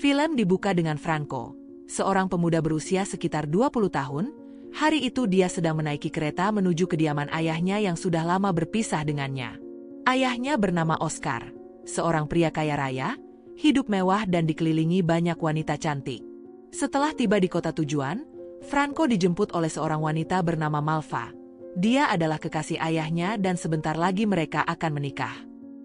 Film dibuka dengan Franco, seorang pemuda berusia sekitar 20 tahun. Hari itu dia sedang menaiki kereta menuju kediaman ayahnya yang sudah lama berpisah dengannya. Ayahnya bernama Oscar, seorang pria kaya raya, hidup mewah dan dikelilingi banyak wanita cantik. Setelah tiba di kota tujuan, Franco dijemput oleh seorang wanita bernama Malva. Dia adalah kekasih ayahnya dan sebentar lagi mereka akan menikah.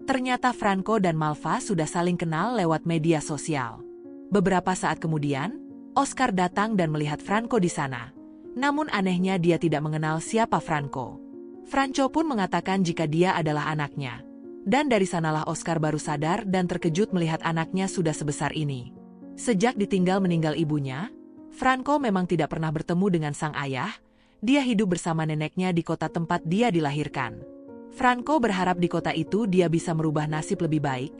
Ternyata Franco dan Malva sudah saling kenal lewat media sosial. Beberapa saat kemudian, Oscar datang dan melihat Franco di sana. Namun anehnya dia tidak mengenal siapa Franco. Franco pun mengatakan jika dia adalah anaknya. Dan dari sanalah Oscar baru sadar dan terkejut melihat anaknya sudah sebesar ini. Sejak ditinggal meninggal ibunya, Franco memang tidak pernah bertemu dengan sang ayah. Dia hidup bersama neneknya di kota tempat dia dilahirkan. Franco berharap di kota itu dia bisa merubah nasib lebih baik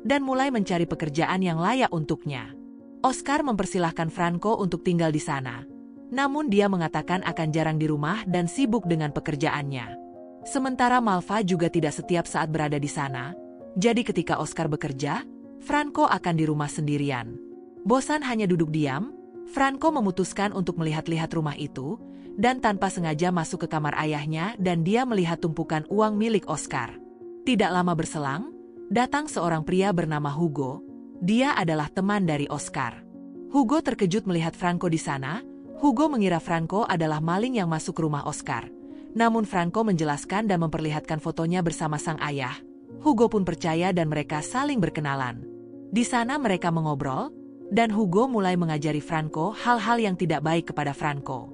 dan mulai mencari pekerjaan yang layak untuknya. Oscar mempersilahkan Franco untuk tinggal di sana. Namun dia mengatakan akan jarang di rumah dan sibuk dengan pekerjaannya. Sementara Malva juga tidak setiap saat berada di sana. Jadi ketika Oscar bekerja, Franco akan di rumah sendirian. Bosan hanya duduk diam, Franco memutuskan untuk melihat-lihat rumah itu, dan tanpa sengaja masuk ke kamar ayahnya dan dia melihat tumpukan uang milik Oscar. Tidak lama berselang, datang seorang pria bernama Hugo. Dia adalah teman dari Oscar. Hugo terkejut melihat Franco di sana. Hugo mengira Franco adalah maling yang masuk ke rumah Oscar. Namun Franco menjelaskan dan memperlihatkan fotonya bersama sang ayah. Hugo pun percaya dan mereka saling berkenalan. Di sana mereka mengobrol, dan Hugo mulai mengajari Franco hal-hal yang tidak baik kepada Franco.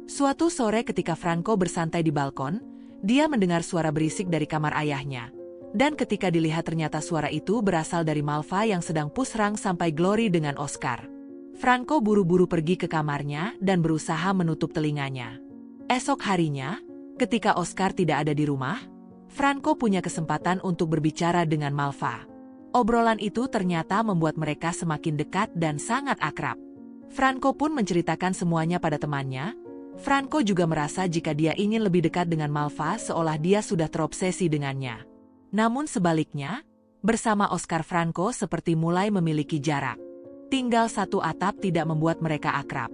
Suatu sore ketika Franco bersantai di balkon, dia mendengar suara berisik dari kamar ayahnya. Dan ketika dilihat ternyata suara itu berasal dari Malva yang sedang pusrang sampai Glory dengan Oscar. Franco buru-buru pergi ke kamarnya dan berusaha menutup telinganya. Esok harinya, ketika Oscar tidak ada di rumah, Franco punya kesempatan untuk berbicara dengan Malva. Obrolan itu ternyata membuat mereka semakin dekat dan sangat akrab. Franco pun menceritakan semuanya pada temannya. Franco juga merasa jika dia ingin lebih dekat dengan Malva seolah dia sudah terobsesi dengannya. Namun sebaliknya, bersama Oscar Franco seperti mulai memiliki jarak. Tinggal satu atap tidak membuat mereka akrab.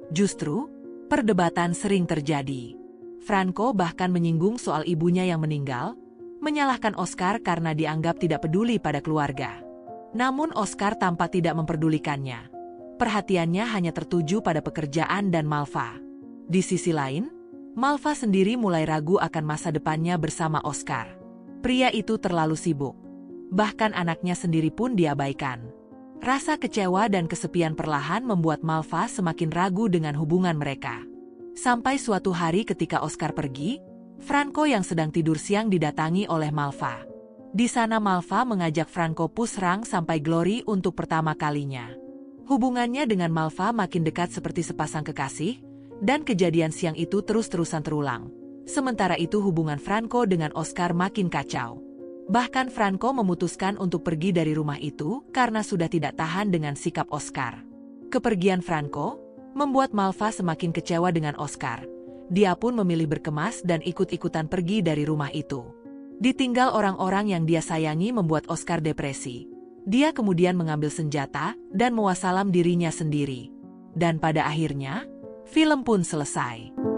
Justru, perdebatan sering terjadi. Franco bahkan menyinggung soal ibunya yang meninggal, menyalahkan Oscar karena dianggap tidak peduli pada keluarga. Namun Oscar tampak tidak memperdulikannya. Perhatiannya hanya tertuju pada pekerjaan dan Malva. Di sisi lain, Malva sendiri mulai ragu akan masa depannya bersama Oscar. Pria itu terlalu sibuk. Bahkan anaknya sendiri pun diabaikan. Rasa kecewa dan kesepian perlahan membuat Malva semakin ragu dengan hubungan mereka. Sampai suatu hari ketika Oscar pergi, Franco yang sedang tidur siang didatangi oleh Malva. Di sana Malva mengajak Franco pusrang sampai Glory untuk pertama kalinya. Hubungannya dengan Malva makin dekat seperti sepasang kekasih, dan kejadian siang itu terus-terusan terulang. Sementara itu hubungan Franco dengan Oscar makin kacau. Bahkan Franco memutuskan untuk pergi dari rumah itu karena sudah tidak tahan dengan sikap Oscar. Kepergian Franco membuat Malva semakin kecewa dengan Oscar. Dia pun memilih berkemas dan ikut-ikutan pergi dari rumah itu. Ditinggal orang-orang yang dia sayangi membuat Oscar depresi. Dia kemudian mengambil senjata dan mewasalam dirinya sendiri. Dan pada akhirnya, film pun selesai.